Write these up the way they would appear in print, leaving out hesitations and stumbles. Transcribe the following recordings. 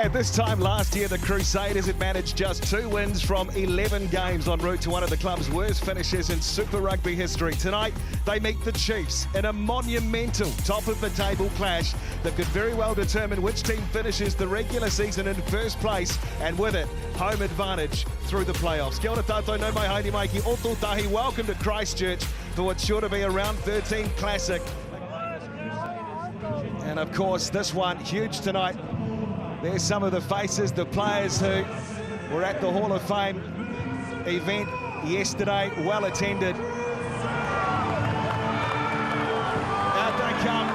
At this time last year, the Crusaders had managed just 2 wins from 11 games en route to one of the club's worst finishes in Super Rugby history. Tonight, they meet the Chiefs in a monumental top-of-the-table clash that could very well determine which team finishes the regular season in first place, and with it, home advantage through the playoffs. Kia ora tātou, no mai haere mai ki oto tahi. Welcome to Christchurch for what's sure to be a round 13 classic. And of course, this one, huge tonight. There's some of the faces, the players who were at the Hall of Fame event yesterday, well attended. Out they come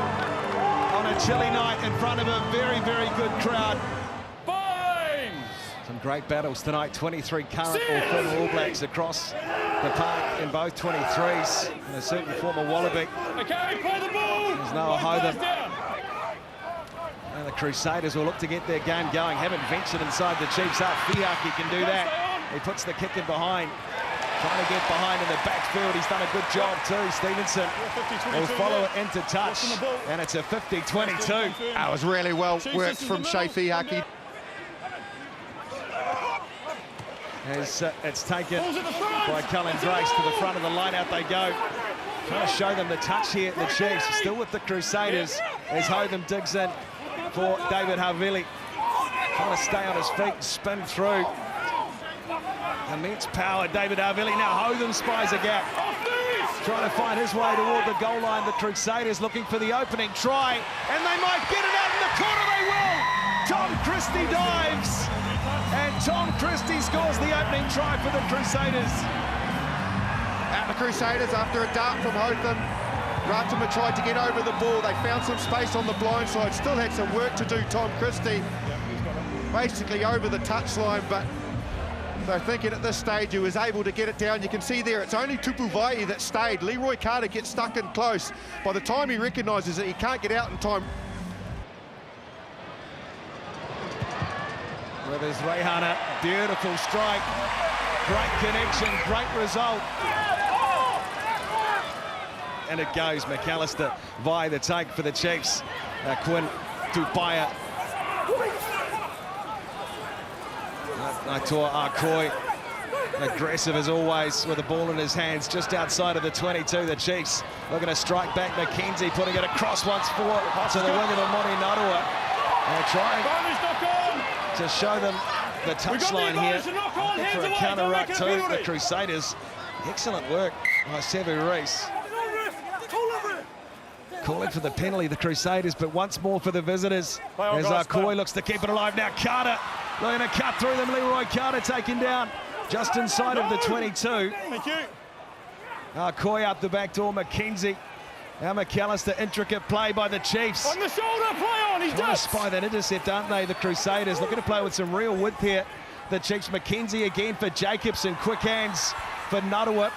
on a chilly night in front of a very, very good crowd. Some great battles tonight, 23 current or former All Blacks across the park in both 23s, and a certain former Wallaby. Okay, play the ball! There's Noah Hotham. And the Crusaders will look to get their game going. Haven't ventured inside the Chiefs up. Fiaki can do that. He puts the kick in behind. Trying to get behind in the backfield. He's done a good job too. Stevenson will follow it into touch. And it's a 50-22. That was really well worked from Shea Fiaki. As it's taken by Cullen Grace to the front of the line. Out they go. Trying to show them the touch here, the Chiefs. Still with the Crusaders as Hotham digs in for David Havili. Trying to stay on his feet and spin through. Immense power, David Havili. Now Hotham spies a gap. Trying to find his way toward the goal line. The Crusaders looking for the opening try. And they might get it out in the corner. They will. Tom Christie dives. And Tom Christie scores the opening try for the Crusaders. At the Crusaders, after a dart from Hotham, Ratima tried to get over the ball. They found some space on the blind side. Still had some work to do, Tom Christie. Basically over the touchline, but they're thinking at this stage he was able to get it down. You can see there, it's only Tupuvai that stayed. Leroy Carter gets stuck in close. By the time he recognises that he can't get out in time. With his Rehana, beautiful strike. Great connection, great result. And it goes, McAllister via the take for the Chiefs. Quinn Tupaya. Naitoa Akoi, aggressive as always with the ball in his hands, just outside of the 22. The Chiefs looking to strike back. McKenzie putting it across once more to the wing of Amoni Narua. And trying to show them the touchline here. For a counter ruck to the Crusaders. Excellent work by Sevu Reese. Calling for the penalty, the Crusaders, but once more for the visitors. As Akoi looks to keep it alive. Now Carter looking to cut through them. Leroy Carter taken down just inside of the 22. Thank you. Akoi out the back door. McKenzie. Now McAllister, intricate play by the Chiefs. On the shoulder, play on, he's trying to spy that intercept, aren't they, the Crusaders? Looking to play with some real width here. The Chiefs. McKenzie again for Jacobson. Quick hands for Narua.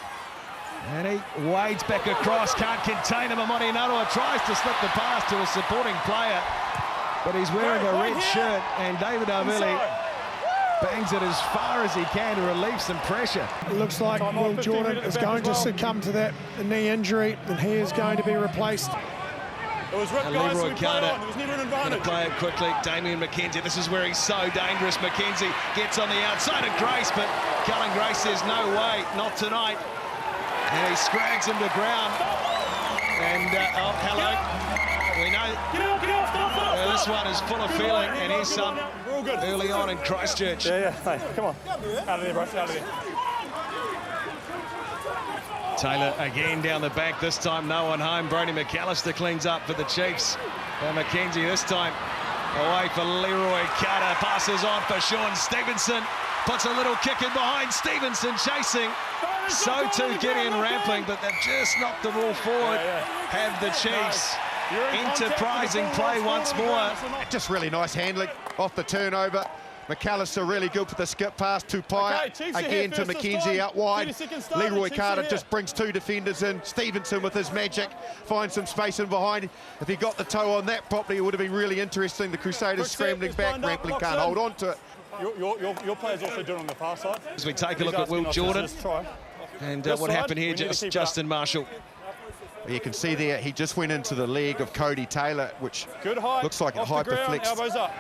And he wades back across, can't contain him. Amoni Narua tries to slip the pass to a supporting player, but he's wearing a red shirt, and David Havili bangs it as far as he can to relieve some pressure. It looks like Will Jordan is going to succumb to that knee injury, and he is going to be replaced. It was Rick, guys, Leroy Carter it was never an going to advantage. play it quickly. Damien McKenzie, this is where he's so dangerous. McKenzie gets on the outside of Grace, but Cullen Grace says no way, not tonight. And he scrags him to ground. And, oh, hello. We know this one is full of feeling, and here's some early on in Christchurch. Yeah, hey, come on. Out of there, bro, out of there. Taylor again down the back, this time no one home. Brody McAllister cleans up for the Chiefs. And McKenzie this time away for Leroy Carter. Passes on for Sean Stevenson. Puts a little kick in behind. Stevenson chasing. So too Gideon Rampling, but they've just knocked the ball forward. Have the Chiefs. Enterprising play once more. Just really nice handling off the turnover. McAllister really good for the skip pass. Tupaya again to McKenzie out wide. Leroy Carter just brings 2 defenders in. Stevenson with his magic finds some space in behind. If he got the toe on that properly, it would have been really interesting. The Crusaders scrambling back. Rampling can't hold on to it. Your players also do it on the far side. As we take a look at Will Jordan and what happened here, Justin Marshall. You can see there, he just went into the leg of Cody Taylor, which looks like it hyperflexed. Elbows up.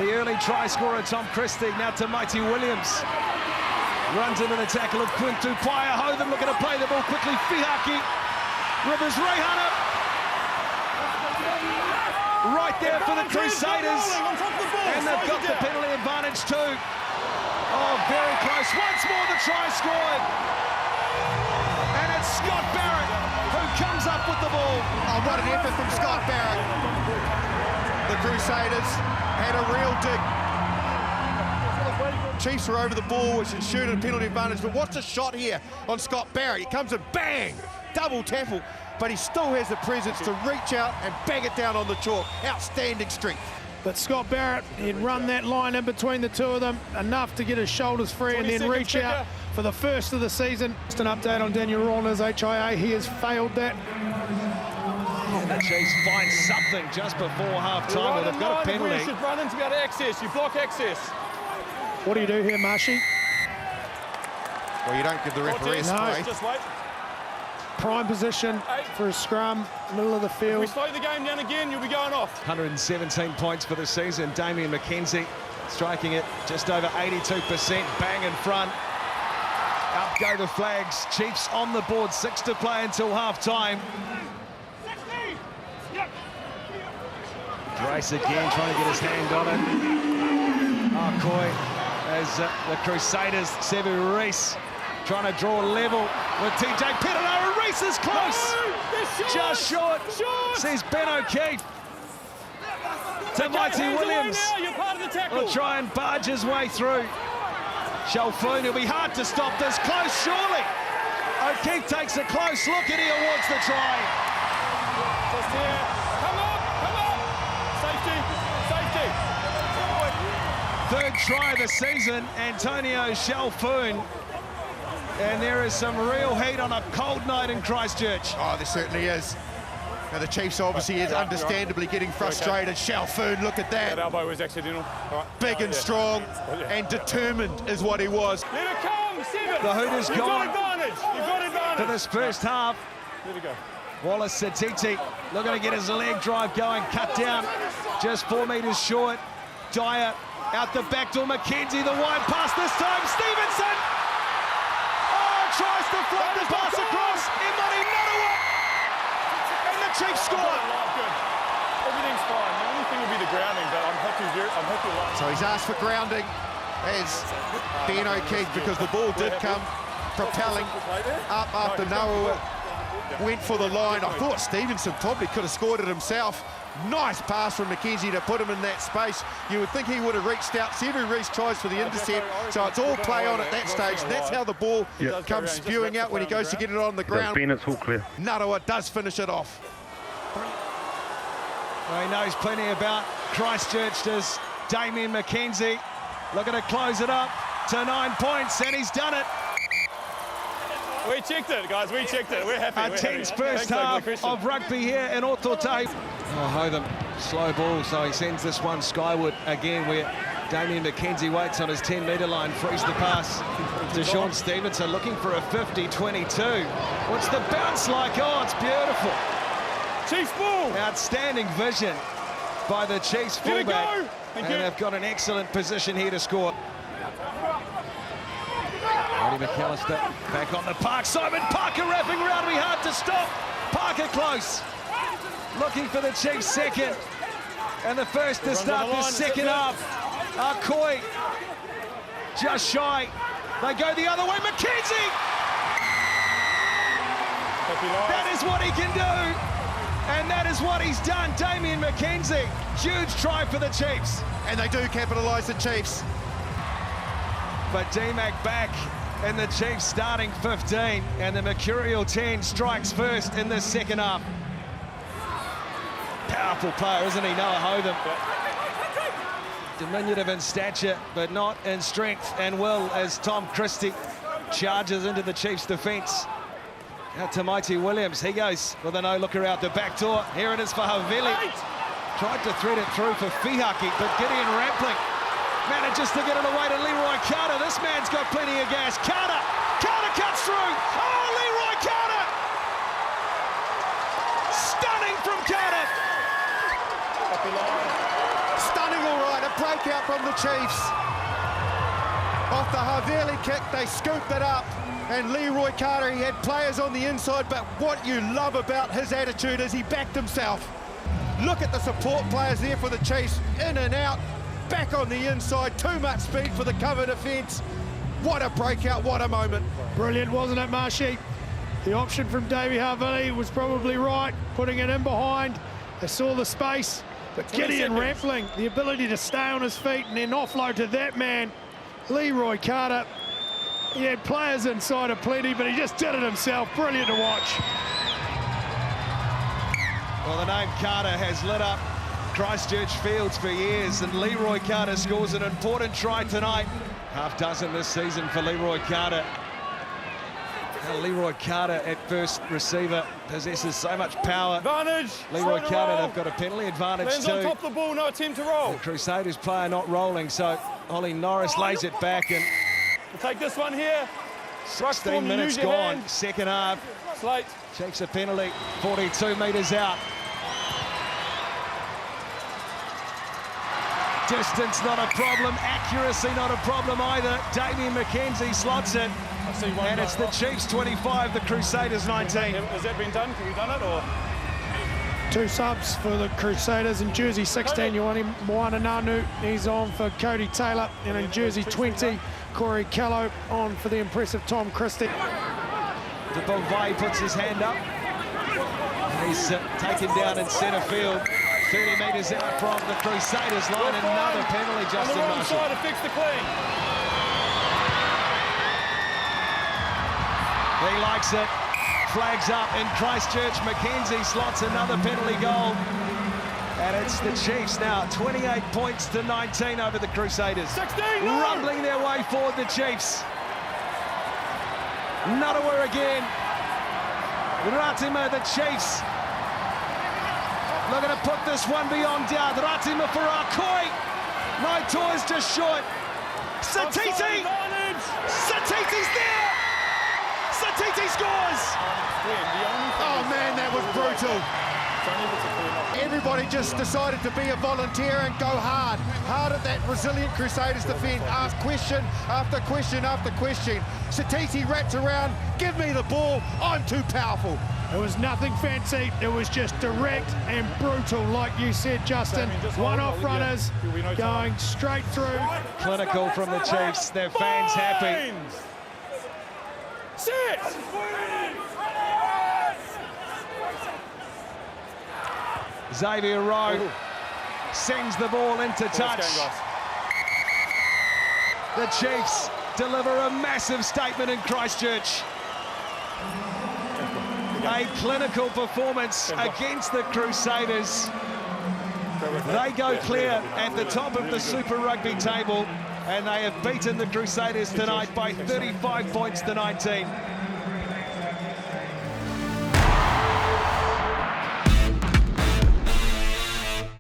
The early try scorer, Tom Christie, now to Mighty Williams. Runs into the tackle of Quintu Paia. Hotham looking to play the ball quickly. Fihaki. Rivers Reihana. Right there for the Crusaders. And they've got the penalty advantage too. Oh, very close. Once more the try scored. And it's Scott Barrett who comes up with the ball. Oh, what an effort from Scott Barrett. The Crusaders had a real dig. Chiefs were over the ball, which ensured a penalty advantage. But watch the shot here on Scott Barrett. He comes and bang, double tackle. But he still has the presence to reach out and bang it down on the chalk. Outstanding strength. But Scott Barrett, he'd run that line in between the two of them, enough to get his shoulders free and then reach out for the first of the season. Just an update on Daniel Rawlers, HIA. He has failed that. And the Chiefs find something just before half-time. Well, they've got a penalty. You should run in to be able to access. You block access. What do you do here, Marshy? Well, you don't give the referee a spray. Just wait. Prime position for a scrum, middle of the If field. we slow the game down again, you'll be going off. 117 points for the season. Damien McKenzie striking it just over 82%. Bang in front. Up go the flags. Chiefs on the board. 6 to play until half-time. Grace again trying to get his hand on it. Coy as the Crusaders, Sevu Reece trying to draw level with TJ Pettinara. Reece is close. Just short. Says Ben O'Keefe. To Mighty Williams. Will try and barge his way through. Shalfoon, it'll be hard to stop this. Close, surely. O'Keefe takes a close look and he awards the try. Just here. Come up. Safety. Third try of the season, Antonio Shalfoon. And there is some real heat on a cold night in Christchurch. Oh, there certainly is. Now, the Chiefs obviously is understandably getting frustrated. Shalfoon, look at That that. elbow was accidental. Big and strong and determined is what he was. Let it come, Seven. The Hooters You've gone. got advantage. For this first half. Let it go. Wallace Satiti looking to get his leg drive going, cut down, just 4 metres short. Dyer out the back door, McKenzie, the wide pass this time, Stevenson! Oh, tries to float the pass across, Imani Narawa! And the Chiefs score! Good. Everything's fine. The only thing will be the grounding, but I'm happy a lot. So he's asked for grounding as Ben O'Keefe, because the ball did come propelling up after Narawa went for the line. I thought Stevenson probably could have scored it himself. Nice pass from McKenzie to put him in that space. You would think he would have reached out. Sevu Reece tries for the intercept, so it's all play on at that stage. That's how the ball comes spewing out when he goes to get it on the ground. It's all clear. Narawa does finish it off. Well, he knows plenty about Christchurch, does Damien McKenzie. Looking to close it up to 9 points, and he's done it. We checked it, guys. We checked it. We're happy. A tense first half of rugby here in Ototai. Oh, Hotham, slow ball, so he sends this one skyward again, where Damien McKenzie waits on his 10-metre line, frees the pass to Sean Stevenson, looking for a 50-22. What's the bounce like? Oh, it's beautiful. Chiefs ball. Outstanding vision by the Chiefs fullback. And they've got an excellent position here to score. Roddy McAllister back on the park. Simon Parker wrapping around. It'll be hard to stop. Parker close. Looking for the Chiefs second. And the first to start the second half. Coy just shy. They go the other way. McKenzie! That is what he can do. And that is what he's done. Damien McKenzie. Huge try for the Chiefs. And they do capitalise, the Chiefs. But D-Mac back in the Chiefs starting 15, and the Mercurial 10 strikes first in the second half. Powerful player, isn't he, Noah Hotham? Diminutive in stature, but not in strength and will, as Tom Christie charges into the Chiefs' defence. Out to Mighty Williams. He goes with a no-looker out the back door. Here it is for Havili. Tried to thread it through for Fihaki, but Gideon Rampling manages to get it away to Leroy Carter. This man's got plenty of gas. Carter cuts through. Oh, Leroy Carter! Stunning from Carter. Stunning, all right. A breakout from the Chiefs. Off the Haveli kick, they scooped it up. And Leroy Carter, he had players on the inside, but what you love about his attitude is he backed himself. Look at the support players there for the Chiefs, in and out, back on the inside, too much speed for the cover defence. What a breakout, what a moment. Brilliant, wasn't it, Marshy? The option from Davey Haveli was probably right, putting it in behind. They saw the space, but Gideon Rampling, the ability to stay on his feet and then offload to that man, Leroy Carter. He had players inside aplenty, but he just did it himself. Brilliant to watch. Well, the name Carter has lit up Christchurch fields for years, and Leroy Carter scores an important try tonight. Half dozen this season for Leroy Carter. Now Leroy Carter at first receiver possesses so much power. Advantage. Leroy Carter, they've got a penalty advantage Lands too. on top of the ball, no attempt to roll. The Crusaders player not rolling, so Ollie Norris lays it back, and We'll take this one here. 16 minutes gone, second half. Slate. Takes a penalty, 42 metres out. Distance not a problem, accuracy not a problem either. Damien McKenzie slots it, and it's the Chiefs 25, the Crusaders 19. Has that been done? Have you done it, or? 2 subs for the Crusaders. In jersey 16, Moana Nanu, he's on for Cody Taylor, and in jersey 20, Corey Callow on for the impressive Tom Christie. De Beauvais puts his hand up. He's taken down in centre field. 30 metres out from the Crusaders line. Another penalty, Justin Marshall. On the wrong side to fix the clean. He likes it. Flags up in Christchurch. McKenzie slots another penalty goal. And it's the Chiefs now, 28 points to 19 over the Crusaders. 16, rumbling their way forward, the Chiefs. Nuttawa again. Ratima, the Chiefs. Looking to put this one beyond doubt. Ratima for Arkoi. Naitoi's just short. Satiti! Satiti's there! Satiti scores! Oh man, that was brutal. Everybody just decided to be a volunteer and go hard. Hard at that resilient Crusaders defence. Ask question after question after question. Satiti wraps around, give me the ball, I'm too powerful. It was nothing fancy, it was just direct and brutal, like you said, Justin. One-off runners going straight through. Clinical from the Chiefs, their fans happy. Sit! Xavier Rowe sends the ball into touch. The Chiefs deliver a massive statement in Christchurch. A clinical performance against the Crusaders. They go clear at the top of the Super Rugby table, and they have beaten the Crusaders tonight by 35 points to 19.